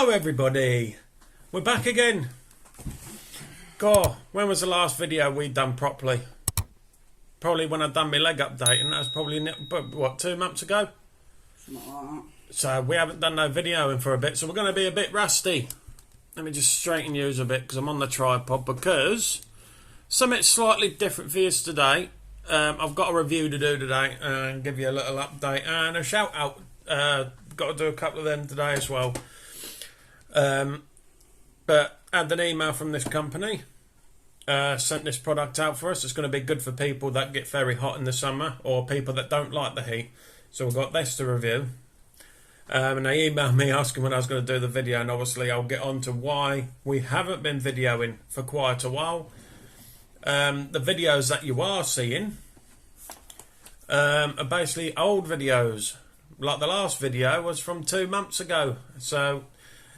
Hello everybody, we're back again. God, when was the last video we done properly? Probably when I done my leg update, and that was probably, what, 2 months ago? Something like that. So we haven't done no videoing for a bit, so we're going to be a bit rusty. Let me just straighten you a bit because I'm on the tripod, because something slightly different for you today. I've got a review to do today and give you a little update and a shout out. Got to do a couple of them today as well. But I had an email from this company, sent this product out for us. It's going to be good for people that get very hot in the summer or people that don't like the heat. So we've got this to review. And they emailed me asking when I was going to do the video, and obviously I'll get on to why we haven't been videoing for quite a while. The videos that you are seeing are basically old videos. Like the last video was from 2 months ago. So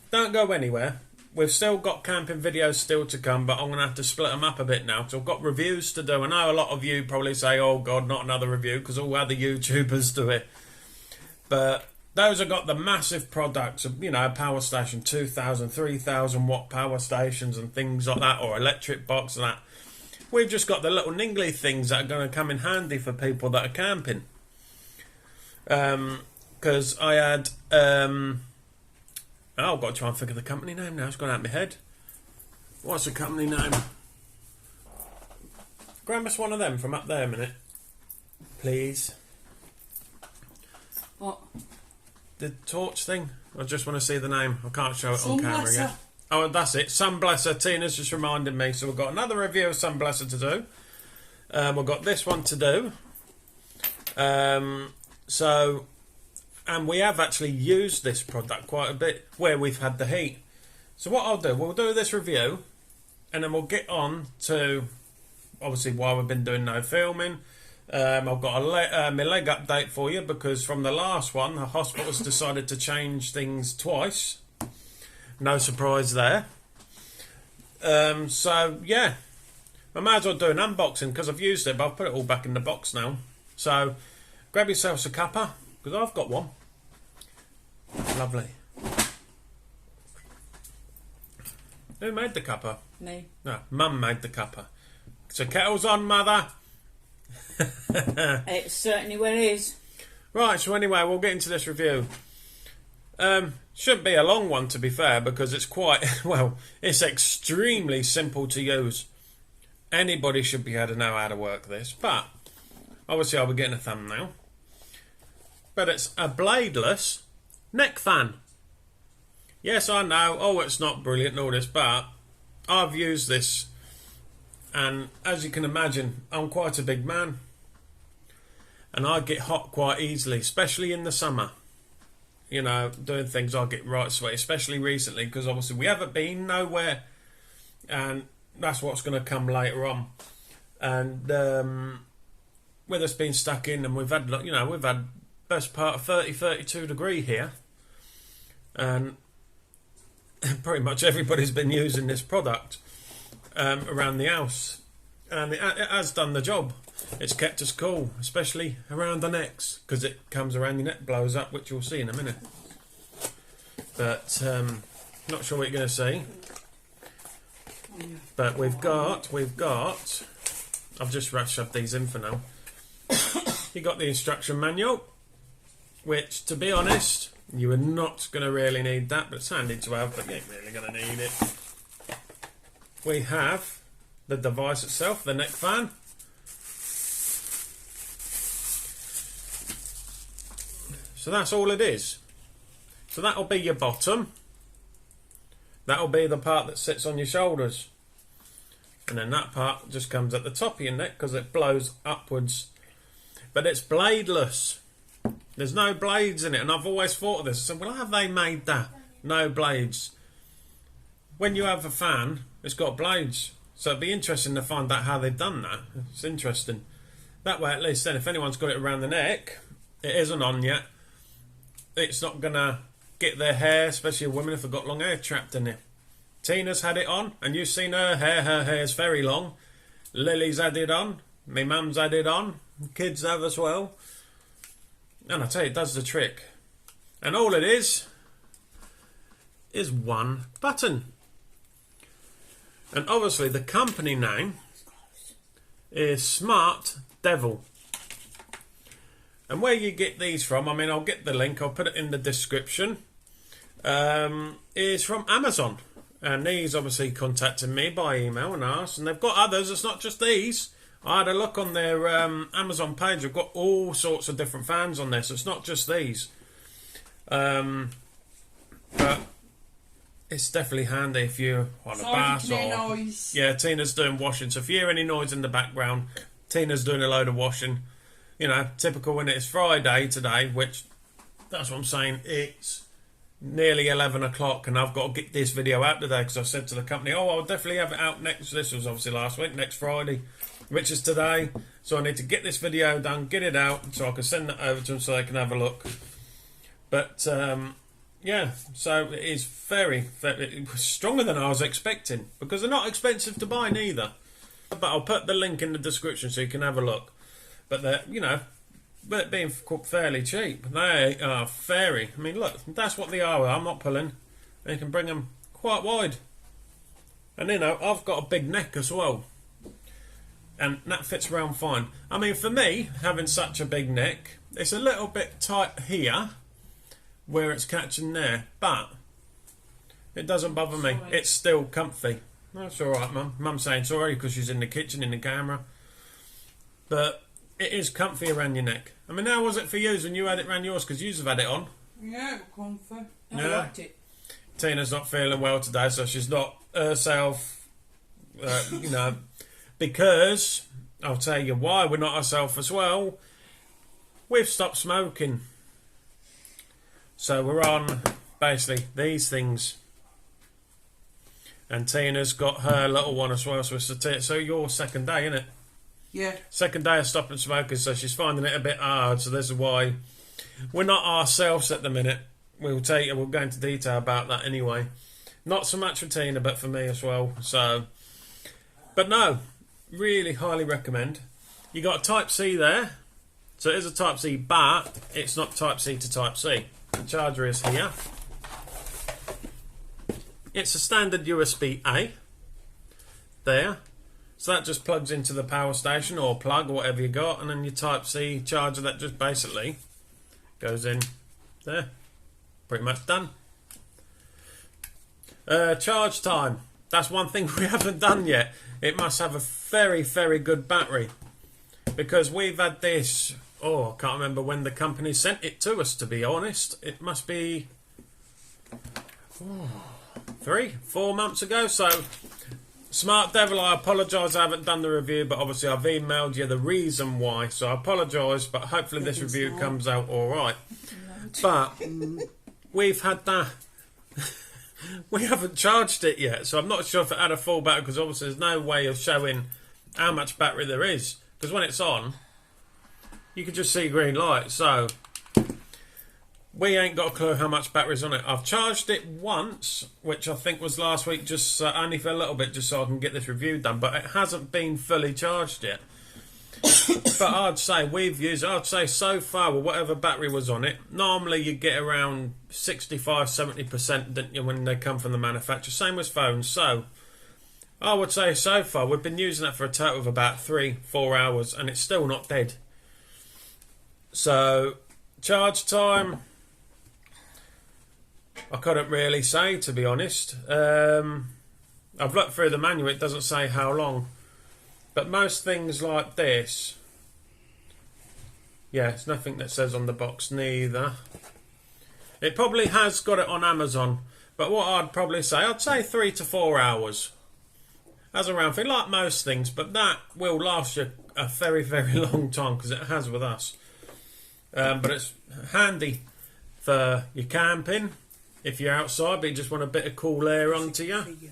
don't go anywhere. We've still got camping videos still to come, but I'm going to have to split them up a bit now. So I've got reviews to do. I know a lot of you probably say, oh God, not another review, because all other YouTubers do it. But those have got the massive products of, you know, power station, 2,000, 3,000 watt power stations and things like that, or electric box and that. We've just got the little niggly things that are going to come in handy for people that are camping. Because I had... I've got to try and figure the company name now. It's gone out of my head. What's the company name? Grab us one of them from up there a minute, please. What? The torch thing? I just want to see the name. I can't show it on camera Sunblesser. yet. Oh, that's it. Sunblesser. Tina's just reminded me. So we've got another review of Sunblesser to do. We've got this one to do. And we have actually used this product quite a bit where we've had the heat. So what I'll do, we'll do this review, and then we'll get on to obviously why we've been doing no filming. I've got my leg update for you, because from the last one, the hospital's decided to change things twice. No surprise there. So yeah, I might as well do an unboxing because I've used it, but I've put it all back in the box now. So grab yourself a cuppa, because I've got one. Lovely. Who made the cuppa? Me. No, Mum made the cuppa. So kettle's on, Mother. It certainly well is. Right, so anyway, we'll get into this review. Shouldn't be a long one, to be fair, because it's quite, well, it's extremely simple to use. Anybody should be able to know how to work this, but obviously I'll be getting a thumbnail. But it's a bladeless neck fan. Yes, I know, oh, it's not brilliant and all this, but I've used this, and as you can imagine, I'm quite a big man, and I get hot quite easily, especially in the summer. You know, doing things, I get right sweaty, especially recently, because obviously we haven't been nowhere, and that's what's going to come later on. And with us being stuck in, and we've had, you know, we've had best part of 32 degree here, and pretty much everybody's been using this product around the house, and it has done the job. It's kept us cool, especially around the necks, because it comes around your neck, blows up, which you'll see in a minute. But not sure what you're going to see. But we've got I've just shoved these in for now. You got the instruction manual, which, to be honest, you are not going to really need that, but it's handy to have, but you ain't really going to need it. We have the device itself, the neck fan. So that's all it is. So that'll be your bottom. That'll be the part that sits on your shoulders. And then that part just comes at the top of your neck because it blows upwards. But it's bladeless. There's no blades in it, and I've always thought of this. I said, well, how have they made that? No blades. When you have a fan, it's got blades. So it'd be interesting to find out how they've done that. It's interesting. That way, at least then, if anyone's got it around the neck, it isn't on yet. It's not going to get their hair, especially women if they've got long hair, trapped in it. Tina's had it on, and you've seen her hair's very long. Lily's had it on. My mum's had it on. Kids have as well. And I tell you, it does the trick. And all it is is one button. And obviously the company name is SmartDevil. And where you get these from, I mean, I'll get the link, I'll put it in the description, is from Amazon. And these obviously contacted me by email and asked, and they've got others, it's not just these. I had a look on their Amazon page, they've got all sorts of different fans on there, so it's not just these. But it's definitely handy if you're on a bath or... Noise. Yeah, Tina's doing washing, so if you hear any noise in the background, Tina's doing a load of washing. You know, typical when it's Friday today, which, that's what I'm saying, it's nearly 11 o'clock and I've got to get this video out today because I said to the company, oh, I'll definitely have it out next, this was obviously last week, next Friday, which is today. So I need to get this video done, get it out, so I can send it over to them so they can have a look. But, yeah, so it is very, it was stronger than I was expecting because they're not expensive to buy neither. But I'll put the link in the description so you can have a look. But they're, you know, but being fairly cheap, they are very. I mean, look, that's what they are. I'm not pulling. And you can bring them quite wide. And you know, I've got a big neck as well, and that fits around fine. I mean, for me, having such a big neck, it's a little bit tight here, where it's catching there, but it doesn't bother me. It's still comfy. That's all right, Mum. Mum's saying sorry because she's in the kitchen in the camera, but it is comfy around your neck. I mean, how was it for you when you had it around yours? Because you've had it on. Yeah, it was comfy. Yeah. I liked it. Tina's not feeling well today, so she's not herself, you know, because, I'll tell you why we're not ourselves as well. We've stopped smoking. So we're on, basically, these things. And Tina's got her little one as well, so your second day, isn't it? Yeah. Second day of stopping smoking, so she's finding it a bit hard, so this is why we're not ourselves at the minute. We'll go into detail about that anyway. Not so much for Tina, but for me as well. So, but no, really highly recommend. You got a Type C there, so it is a Type C, but it's not Type C to Type C. The charger is here. It's a standard USB-A there. So that just plugs into the power station or plug or whatever you got, and then your Type C charger that just basically goes in there. Pretty much done. Charge time. That's one thing we haven't done yet. It must have a very, very good battery, because we've had this, I can't remember when the company sent it to us, to be honest. It must be 3-4 months ago. So SmartDevil, I apologise I haven't done the review, but obviously I've emailed you the reason why, so I apologise, but hopefully this review comes out alright. But we've had that. We haven't charged it yet, so I'm not sure if it had a full battery, because obviously there's no way of showing how much battery there is, because when it's on, you can just see green light, so we ain't got a clue how much battery's on it. I've charged it once, which I think was last week, just only for a little bit, just so I can get this review done, but it hasn't been fully charged yet. But I'd say so far with whatever battery was on it, normally you get around 65-70%, didn't you, when they come from the manufacturer. Same with phones. So I would say so far we've been using that for a total of about 3-4 hours, and it's still not dead. So charge time, I couldn't really say, to be honest. I've looked through the manual, it doesn't say how long. But most things like this, yeah, it's nothing that says on the box neither. It probably has got it on Amazon, but what I'd probably say, I'd say 3 to 4 hours. As a round thing, like most things, but that will last you a very, very long time, because it has with us. But it's handy for your camping, if you're outside, but you just want a bit of cool air onto you.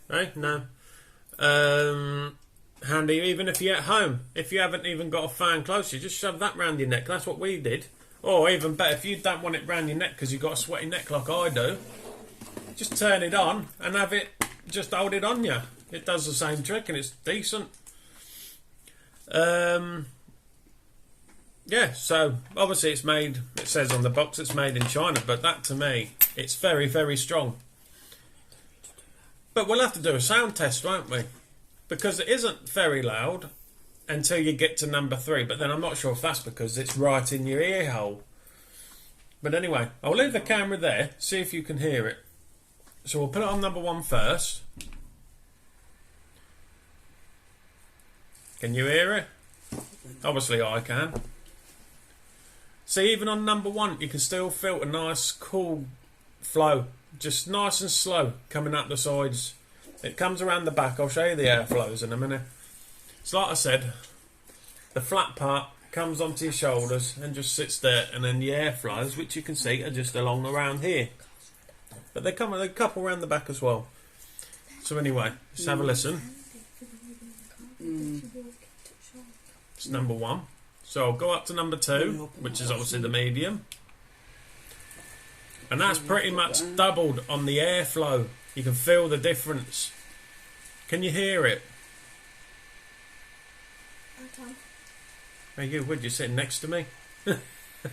Right? No. Handy even if you're at home. If you haven't even got a fan close, you just shove that round your neck. That's what we did. Or even better, if you don't want it round your neck because you've got a sweaty neck like I do, just turn it on and have it, just hold it on you. It does the same trick and it's decent. Yeah, so obviously it's made, it says on the box it's made in China, but that to me, it's very, very strong. But we'll have to do a sound test, won't we? Because it isn't very loud until you get to number 3. But then I'm not sure if that's because it's right in your ear hole. But anyway, I'll leave the camera there, see if you can hear it. So we'll put it on number 1 first. Can you hear it? Obviously I can. See, even on number 1, you can still feel a nice, cool flow. Just nice and slow coming up the sides. It comes around the back. I'll show you the airflows in a minute. So like I said, the flat part comes onto your shoulders and just sits there, and then the airflows, which you can see, are just along around here. But they come with a couple around the back as well. So anyway, let's have a listen. It's number 1. So I'll go up to number 2, which is obviously the medium. And that's pretty much doubled on the airflow. You can feel the difference. Can you hear it? I can. Hey, you would? You're sitting next to me? No,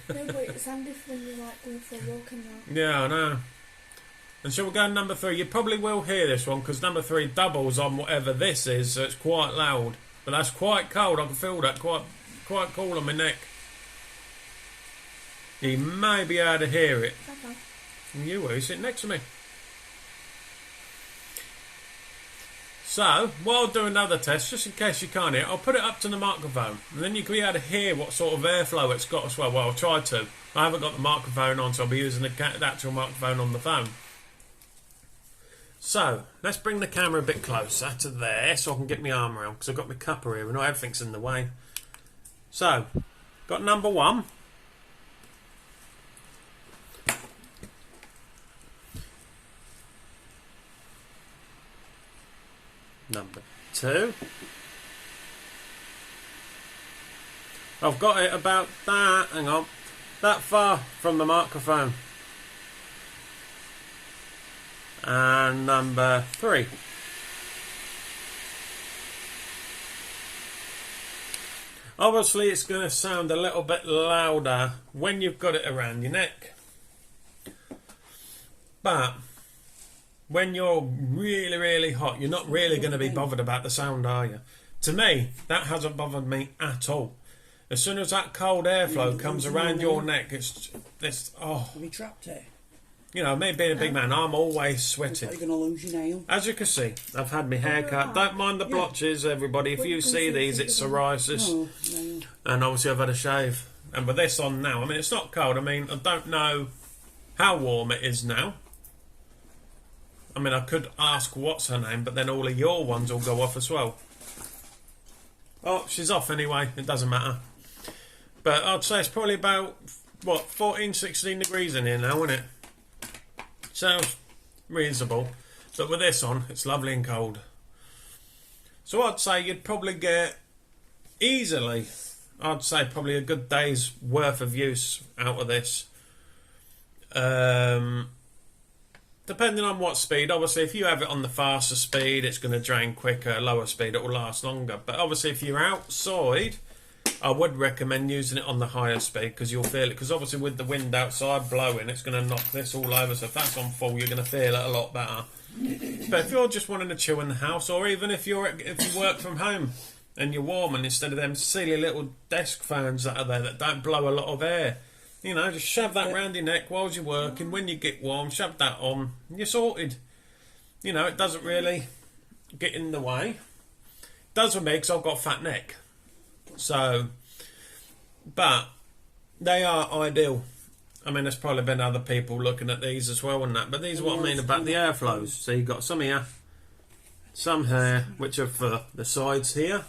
but it sounded when you're like going for a walk and that. Yeah, I know. And so we'll go to number 3. You probably will hear this one because number 3 doubles on whatever this is, so it's quite loud. But that's quite cold. I can feel that quite cool on my neck. You may be able to hear it. Okay. And you will. You're sitting next to me. So, while I'll do another test, just in case you can't hear it, I'll put it up to the microphone. And then you can be able to hear what sort of airflow it's got as well. Well, I'll try to. I haven't got the microphone on, so I'll be using the actual microphone on the phone. So, let's bring the camera a bit closer to there so I can get my arm around, because I've got my cuppa here and not everything's in the way. So, got number 1. Number 2. I've got it about that, hang on, that far from the microphone. And number 3. Obviously it's going to sound a little bit louder when you've got it around your neck. But when you're really, really hot, you're not really going to be bothered about the sound, are you? To me, that hasn't bothered me at all. As soon as that cold airflow comes around your neck, it's oh. Have you trapped it? You know, me being a big man, I'm always sweating. You're going to lose your nail. As you can see, I've had my hair cut. Don't mind the blotches, everybody. If you see these, it's psoriasis. No. And obviously I've had a shave. And with this on now, I mean, it's not cold. I mean, I don't know how warm it is now. I mean, I could ask what's her name, but then all of your ones will go off as well. Oh, she's off anyway. It doesn't matter. But I'd say it's probably about, what, 14, 16 degrees in here now, isn't it? Sounds reasonable. But with this on, it's lovely and cold. So I'd say you'd probably get easily, I'd say probably a good day's worth of use out of this. Depending on what speed. Obviously, if you have it on the faster speed, it's going to drain quicker. Lower speed, it will last longer. But obviously, if you're outside, I would recommend using it on the higher speed because you'll feel it. Because obviously, with the wind outside blowing, it's going to knock this all over. So if that's on full, you're going to feel it a lot better. But if you're just wanting to chill in the house, or even if you work from home and you're warm, and instead of them silly little desk fans that are there that don't blow a lot of air, you know, just shove that round your neck while you're working. When you get warm, shove that on. And you're sorted. You know, it doesn't really get in the way. It does with me because I've got a fat neck. So, but they are ideal. I mean, there's probably been other people looking at these as well and that. But these are what I mean about the airflows. So you've got some here, some here, which are for the sides here.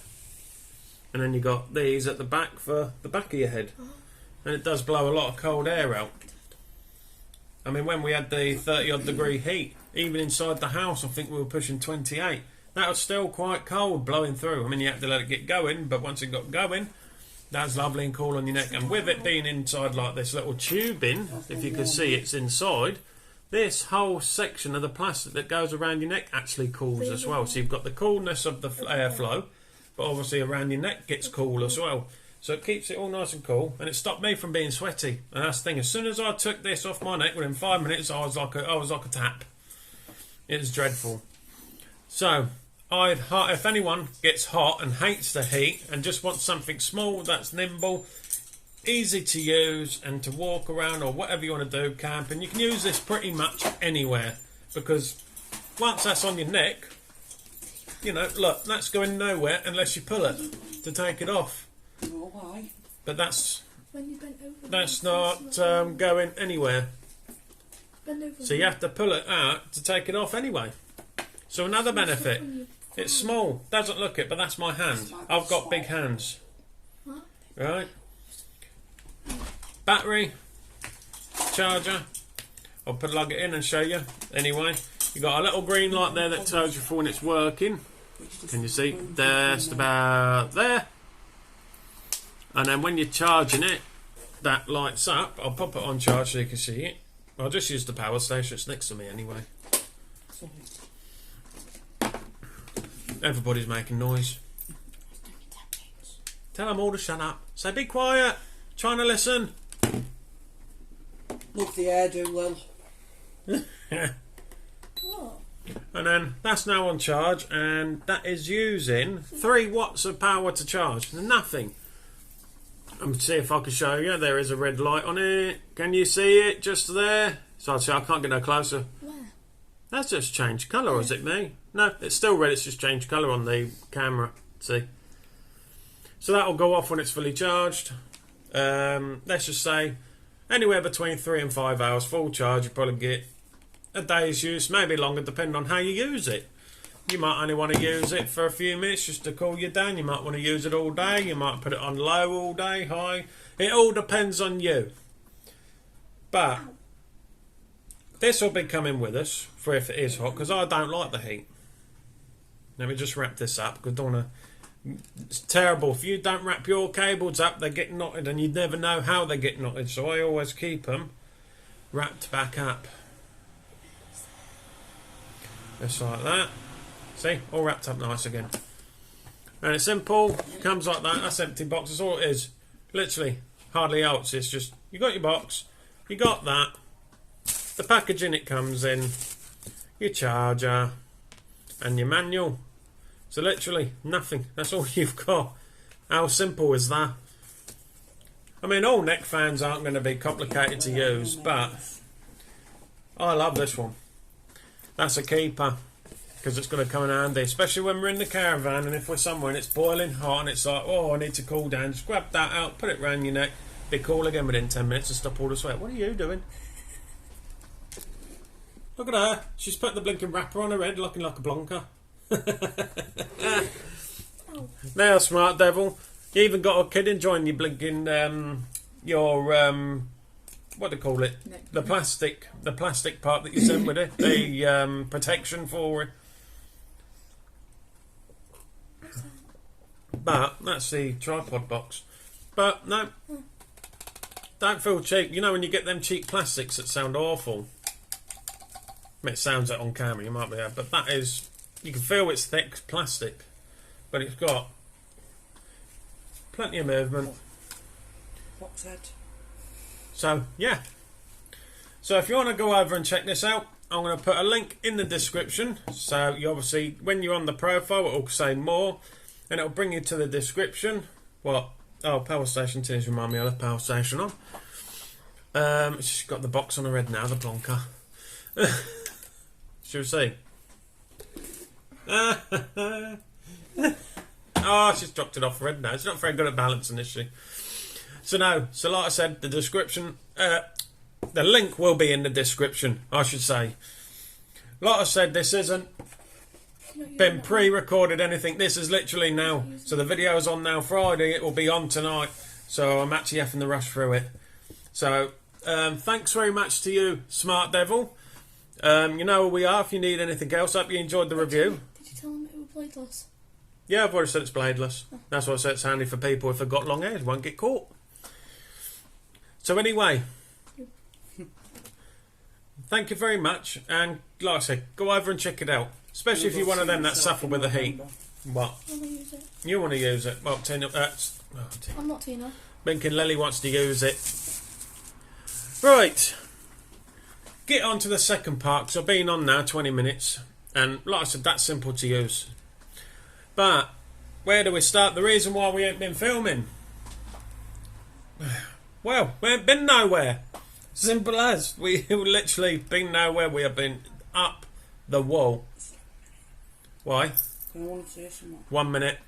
And then you've got these at the back for the back of your head. And it does blow a lot of cold air out. I mean, when we had the 30-odd degree heat, even inside the house, I think we were pushing 28. That was still quite cold blowing through. I mean, you had to let it get going, but once it got going, that's lovely and cool on your neck. And with it being inside like this little tubing, if you can see it's inside, this whole section of the plastic that goes around your neck actually cools as well. So you've got the coolness of the airflow, but obviously around your neck gets cool as well. So it keeps it all nice and cool, and it stopped me from being sweaty. And that's the thing. As soon as I took this off my neck, within 5 minutes, I was like a tap. It was dreadful. So, if anyone gets hot and hates the heat and just wants something small that's nimble, easy to use and to walk around or whatever you want to do camping, you can use this pretty much anywhere, because once that's on your neck, you know, look, that's going nowhere unless you pull it to take it off. No, why? But that's When you bent over. not going anywhere. Bend over. So you have to pull it out to take it off anyway. So another benefit, it's small, doesn't look it, but that's my hand. I've got big hands. What? Right? Battery, charger. I'll plug it in and show you. Anyway, you got a little green light there that tells you for when it's working. Can you see? Just about there. And then when you're charging it, that lights up. I'll pop it on charge so you can see it. I'll just use the power station. It's next to me anyway. Everybody's making noise. Tell them all to shut up. Say, be quiet. Trying to listen. Love the hairdo, Lil. What? And then that's now on charge, and that is using 3 watts of power to charge. Nothing. I'm see if I can show you. There is a red light on it. Can you see it just there? So I can't get no closer. Where? That's just changed colour, or is it me? No, it's still red. It's just changed colour on the camera. See. So that will go off when it's fully charged. Let's just say anywhere between 3 and 5 hours full charge. You probably get a day's use, maybe longer, depending on how you use it. You might only want to use it for a few minutes just to cool you down. You might want to use it all day. You might put it on low all day, high. It all depends on you. But this will be coming with us for if it is hot, because I don't like the heat. Let me just wrap this up, because I don't want to... It's terrible. If you don't wrap your cables up, they get knotted, and you never know how they get knotted. So I always keep them wrapped back up. Just like that. See? All wrapped up nice again. And it's simple. Comes like that. That's empty box. That's all it is. Literally. Hardly else. It's just, you got your box. You got that. The packaging it comes in. Your charger. And your manual. So literally nothing. That's all you've got. How simple is that? I mean, all neck fans aren't going to be complicated to use, but I love this one. That's a keeper, because it's going to come in handy, especially when we're in the caravan and if we're somewhere and it's boiling hot and it's like, oh, I need to cool down. Just grab that out, put it round your neck, be cool again within 10 minutes and stop all the sweat. What are you doing? Look at her. She's put the blinking wrapper on her head looking like a blonker. Now, Smart Devil, you even got a kid enjoying your blinking, what do you call it? The plastic part that you sent with it, the protection for it. But that's the tripod box. But no, don't feel cheap. You know when you get them cheap plastics that sound awful. I mean, it sounds it on camera, you might be able, but that is, you can feel it's thick plastic, but it's got plenty of movement. What's that? So, yeah. So if you want to go over and check this out, I'm going to put a link in the description. So you obviously, when you're on the profile, it will say more, and it'll bring you to the description. What? Oh, power station tunes remind me of the power station on. She's got the box on her head now, the plonker. Shall we see? Oh, she's dropped it off her head now. She's not very good at balancing, is she? So no, so like I said, the description, the link will be in the description, I should say. Like I said, this isn't been pre-recorded anything. This is literally now. So the video's on now Friday. It will be on tonight. So I'm actually having to rush through it. So thanks very much to you, Smart Devil. You know where we are if you need anything else. Hope you enjoyed the review. Did you tell them it was bladeless? Yeah, I've already said it's bladeless. That's why I said it's handy for people if they've got long hairs, won't get caught. So anyway, thank you very much, and like I said, go over and check it out, especially if you're one of them that suffer with the heat. What? I want to use it. You want to use it? Well, Tina, I'm not Tina. Blinking Lily wants to use it. Right, get on to the second part, because I've been on now 20 minutes. And like I said, that's simple to use. But where do we start? The reason why we ain't been filming, well, we ain't been nowhere. Simple as. We have literally been nowhere. We have been up the wall. Why? I want to say something. 1 minute.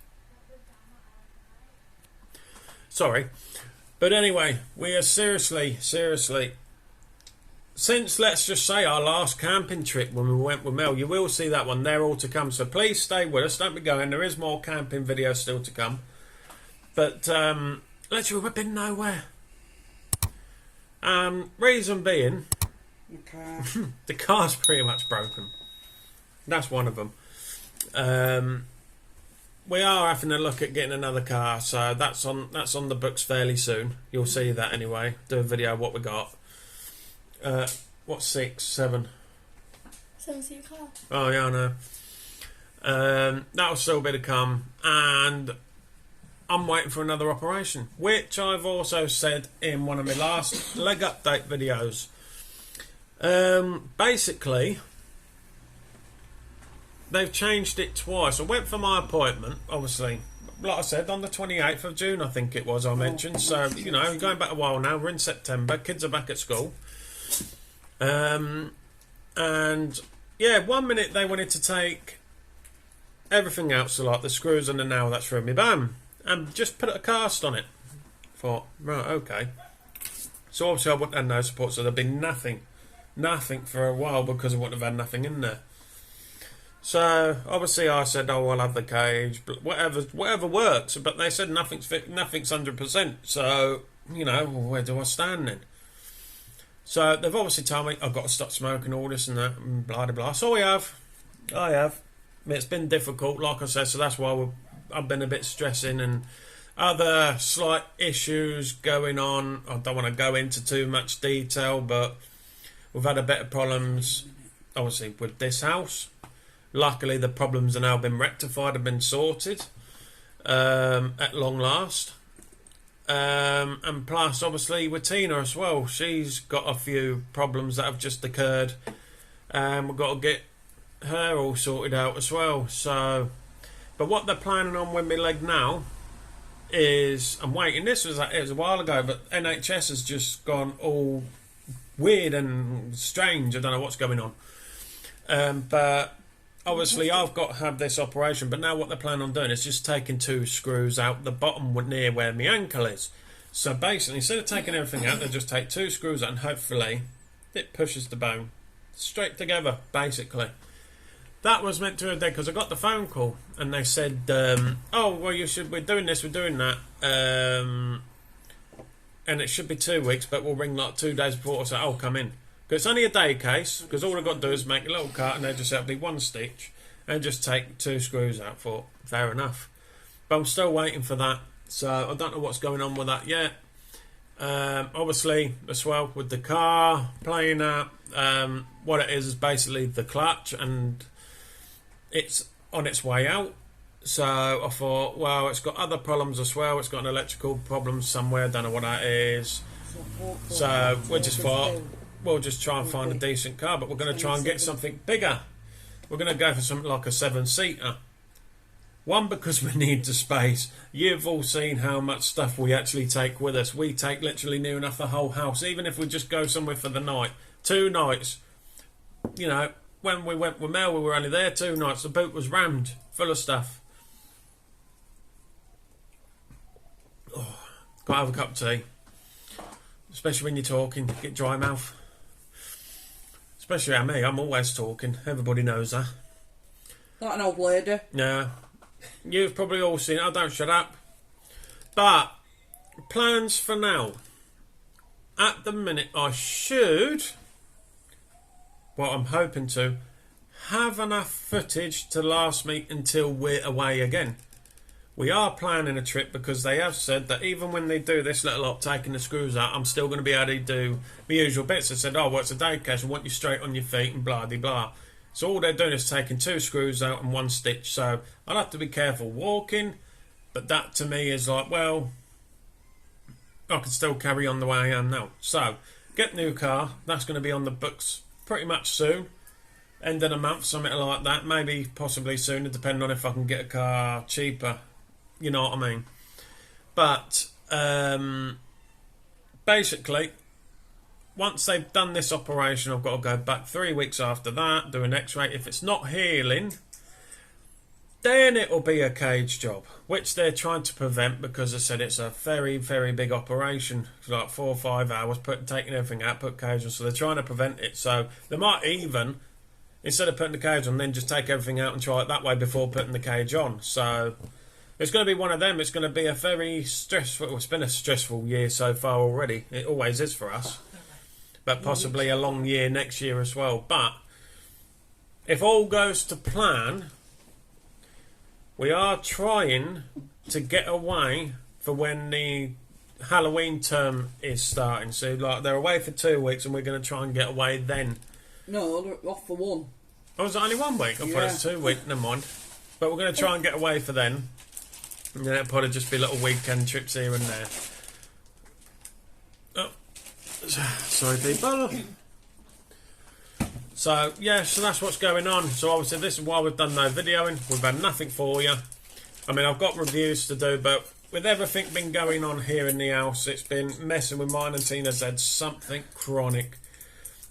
Sorry. But anyway, we are seriously, since, let's just say, our last camping trip when we went with Mel, you will see that one. They're all to come. So please stay with us. Don't be going. There is more camping videos still to come. But literally, we've been nowhere. Reason being, Okay. the car's pretty much broken. That's one of them. We are having a look at getting another car, so that's on the books fairly soon. You'll see that anyway. Do a video of what we got. What's 6, 7? 7-seat car. Oh yeah, I know. That'll still be to come, and I'm waiting for another operation, which I've also said in one of my last leg update videos. Basically, they've changed it twice. I went for my appointment, obviously, like I said, on the 28th of June, I think it was, I mentioned. So, you know, going back a while now, we're in September, kids are back at school. And, yeah, 1 minute they wanted to take everything out, so like the screws and the nail that's through me, bam, and just put a cast on it. Thought, right, okay. So obviously I wouldn't have no support, so there'd be nothing for a while because I wouldn't have had nothing in there. So obviously I said, oh, I'll have the cage, but whatever works. But they said nothing's 100%. So, you know, where do I stand then? So they've obviously told me I've got to stop smoking, all this and that, and blah blah blah. So I have. I mean, it's been difficult, like I said, so that's why I've been a bit stressing and other slight issues going on. I don't want to go into too much detail, but we've had a bit of problems, obviously, with this house. Luckily, the problems are now been rectified and been sorted at long last. And plus, obviously, with Tina as well. She's got a few problems that have just occurred. And we've got to get her all sorted out as well. So, but what they're planning on with my leg now is, I'm waiting. It was a while ago, but NHS has just gone all weird and strange. I don't know what's going on. But obviously I've got to have this operation, but now what they're planning on doing is just taking 2 screws out the bottom near where my ankle is. So basically, instead of taking everything out, they just take 2 screws out and hopefully it pushes the bone straight together, basically. That was meant to have done because I got the phone call and they said, oh, well, we're doing this, we're doing that, and it should be 2 weeks, but we'll ring like 2 days before, so I'll come in. Because it's only a day case, because all I've got to do is make a little cut and they just have to be 1 stitch and just take 2 screws out for. Fair enough. But I'm still waiting for that, so I don't know what's going on with that yet. Obviously, as well, with the car, playing out, what it is basically the clutch and it's on its way out. So I thought, well, it's got other problems as well. It's got an electrical problem somewhere, don't know what that is. So we just thought, we'll just try and find a decent car, but we're going to try and get something bigger. We're going to go for something like a 7-seater. One, because we need the space. You've all seen how much stuff we actually take with us. We take literally near enough the whole house, even if we just go somewhere for the night. 2 nights. You know, when we went with Mel, we were only there 2 nights. The boot was rammed, full of stuff. Oh, got to have a cup of tea. Especially when you're talking, get dry mouth. Especially at me, I'm always talking. Everybody knows that. Like an old lady. Yeah. You've probably all seen it. I don't shut up. But, plans for now. At the minute, I should, well, I'm hoping to, have enough footage to last me until we're away again. We are planning a trip because they have said that even when they do this little up, taking the screws out, I'm still going to be able to do the usual bits. They said, oh, well, it's a day case, I want you straight on your feet and blah, de blah. So all they're doing is taking 2 screws out and 1 stitch. So I'll have to be careful walking, but that to me is like, well, I can still carry on the way I am now. So, get a new car. That's going to be on the books pretty much soon. end of the month, something like that. Maybe possibly sooner, depending on if I can get a car cheaper. You know what I mean? But basically, once they've done this operation, I've got to go back 3 weeks after that, do an x-ray. If it's not healing, then it'll be a cage job, which they're trying to prevent, because I said it's a very, very big operation. It's like 4 or 5 hours, taking everything out, put cage on. So they're trying to prevent it. So they might even, instead of putting the cage on, then just take everything out and try it that way before putting the cage on. So it's going to be one of them. It's going to be a very stressful... Well, it's been a stressful year so far already. It always is for us. But possibly a long year next year as well. But if all goes to plan, we are trying to get away for when the Halloween term is starting. So, like, they're away for 2 weeks, and we're going to try and get away then. No, they're off for 1. Oh, was it only 1 week? I thought it was 2 weeks. Never mind. But we're going to try and get away for then. And then it'll probably just be little weekend trips here and there. Oh, sorry, people. So, yeah, so that's what's going on. So, obviously, this is why we've done no videoing. We've had nothing for you. I mean, I've got reviews to do, but with everything been going on here in the house, it's been messing with mine and Tina's head, something chronic.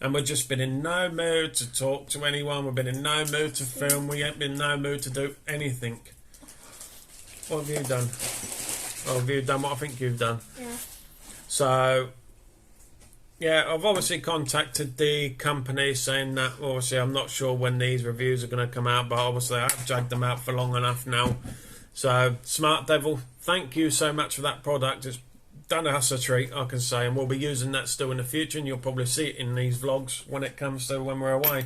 And we've just been in no mood to talk to anyone. We've been in no mood to film. We ain't been in no mood to do anything. What have you done? Oh, have you done what I think you've done? Yeah. So, yeah, I've obviously contacted the company saying that, obviously, I'm not sure when these reviews are going to come out, but obviously I've dragged them out for long enough now. So, SmartDevil, thank you so much for that product. It's done us a treat, I can say, and we'll be using that still in the future, and you'll probably see it in these vlogs when it comes to when we're away.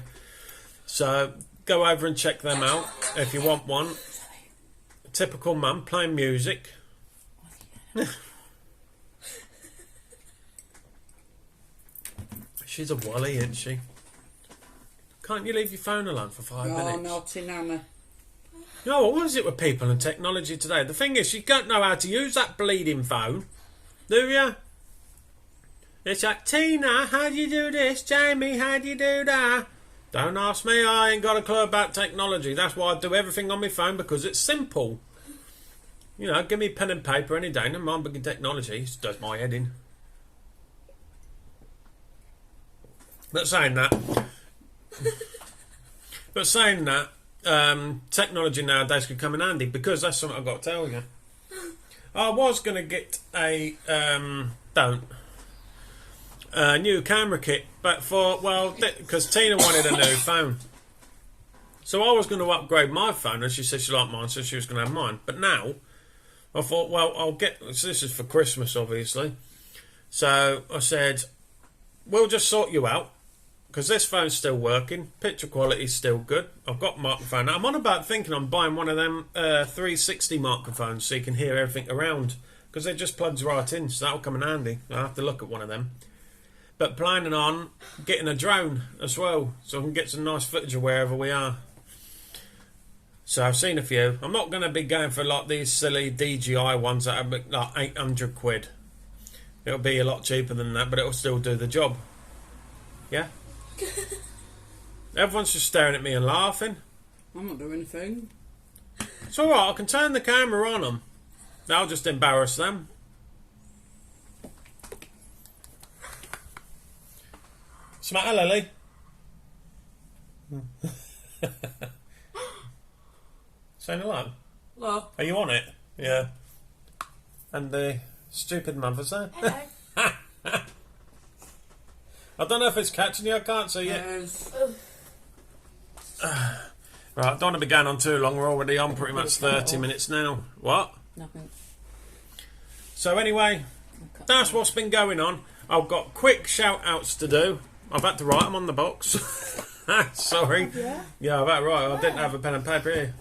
So, go over and check them out if you want one. Typical mum, playing music. She's a wally, isn't she? Can't you leave your phone alone for 5 minutes? Oh, naughty Nana. No, what is it with people and technology today? The thing is, you don't know how to use that bleeding phone, do you? It's like, Tina, how do you do this? Jamie, how do you do that? Don't ask me, I ain't got a clue about technology. That's why I do everything on my phone, because it's simple. You know, give me pen and paper any day, never mind big technology. It does my head in. But saying that, technology nowadays could come in handy, because that's something I've got to tell you. I was going to get a new camera kit, but because Tina wanted a new phone. So I was going to upgrade my phone, and she said she liked mine, so she was going to have mine. But now, I thought, well, so this is for Christmas, obviously. So I said, we'll just sort you out, because this phone's still working, picture quality's still good. I've got a microphone. I'm on about thinking I'm buying one of them 360 microphones so you can hear everything around, because it just plugs right in, so that'll come in handy. I'll have to look at one of them. But planning on getting a drone as well, so I can get some nice footage of wherever we are. So I've seen a few. I'm not going to be going for like these silly DJI ones that are like 800 quid. It'll be a lot cheaper than that, but it'll still do the job. Yeah? Everyone's just staring at me and laughing. I'm not doing anything. It's alright, I can turn the camera on them. That'll just embarrass them. Smatter, Lily. Saying hello. Hello. Are you on it? Yeah. And the stupid mother's there. Hello. I don't know if it's catching you, I can't see it. Yes. Right, don't want to be going on too long, we're already on pretty much 30 minutes now. What? Nothing. So anyway, that's what's been going on. I've got quick shout outs to do. I've had to write them on the box. Sorry. Yeah, I've had to write. I didn't have a pen and paper here.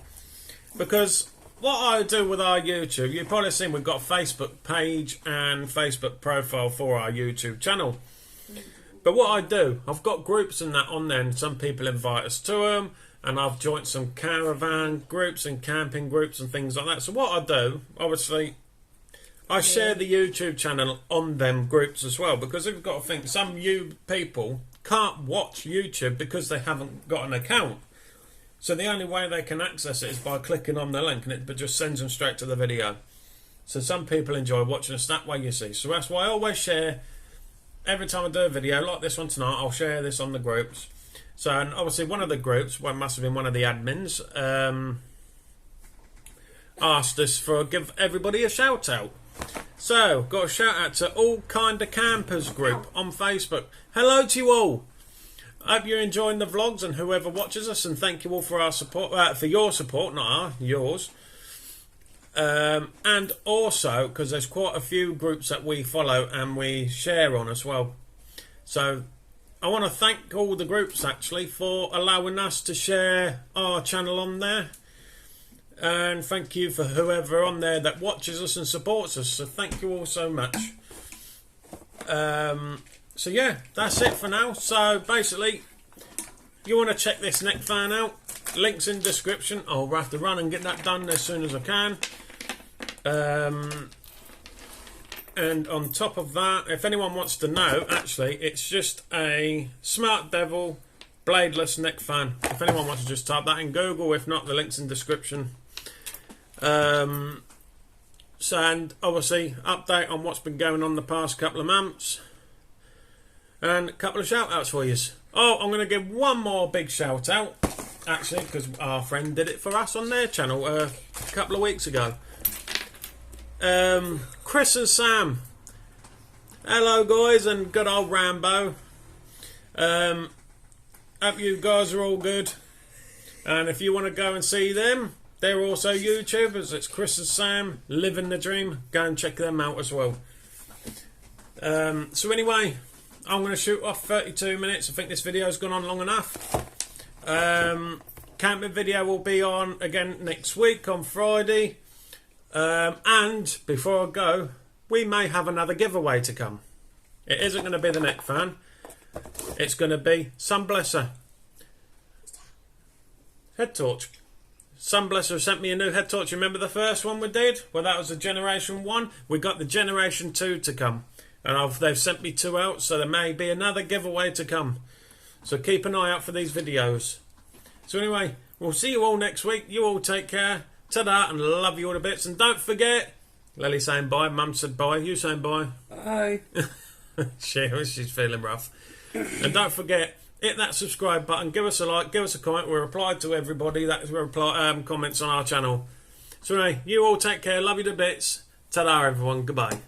Because what I do with our YouTube, you've probably seen we've got a Facebook page and Facebook profile for our YouTube channel. But what I do, I've got groups and that on there, and some people invite us to them, and I've joined some caravan groups and camping groups and things like that. So what I do, obviously, I share the YouTube channel on them groups as well, because you've got to think, some you people can't watch YouTube because they haven't got an account. So the only way they can access it is by clicking on the link, and it just sends them straight to the video. So some people enjoy watching us that way, you see. So that's why I always share, every time I do a video, like this one tonight, I'll share this on the groups. So, and obviously one of the groups, well, must have been one of the admins, asked us for give everybody a shout out. So, got a shout out to All Kinda Campers group on Facebook. Hello to you all. Hope you're enjoying the vlogs and whoever watches us, and thank you all for our support, for your support, not our, yours. And also, because there's quite a few groups that we follow and we share on as well. So, I want to thank all the groups actually for allowing us to share our channel on there. And thank you for whoever on there that watches us and supports us. So thank you all so much. So yeah, that's it for now. So basically, you want to check this neck fan out, links in description. I'll have to run and get that done as soon as I can. And on top of that, if anyone wants to know, actually it's just a SmartDevil Bladeless neck fan. If anyone wants to just type that in Google, if not, the link's in description. So, and obviously update on what's been going on the past couple of months, and a couple of shout outs for you. Oh, I'm going to give one more big shout out actually, because our friend did it for us on their channel a couple of weeks ago. Chris and Sam, hello guys, and good old Rambo. Hope you guys are all good, and if you want to go and see them, they're also YouTubers. It's Chris and Sam, living the dream. Go and check them out as well. So anyway, I'm going to shoot off 32 minutes. I think this video's gone on long enough. Camping video will be on again next week on Friday. And before I go, we may have another giveaway to come. It isn't going to be the neck fan. It's going to be Sunblesser head torch. Sunblesser sent me a new head torch. Remember the first one we did? Well, that was the Generation 1. We got the Generation 2 to come. And they've sent me 2 out, so there may be another giveaway to come. So keep an eye out for these videos. So anyway, we'll see you all next week. You all take care. Ta-da, and love you all to bits. And don't forget, Lily saying bye, Mum said bye, you saying bye. Bye. She's feeling rough. And don't forget, hit that subscribe button, give us a like, give us a comment. We reply to everybody that comments on our channel. So anyway, you all take care, love you to bits. Ta-da everyone, goodbye.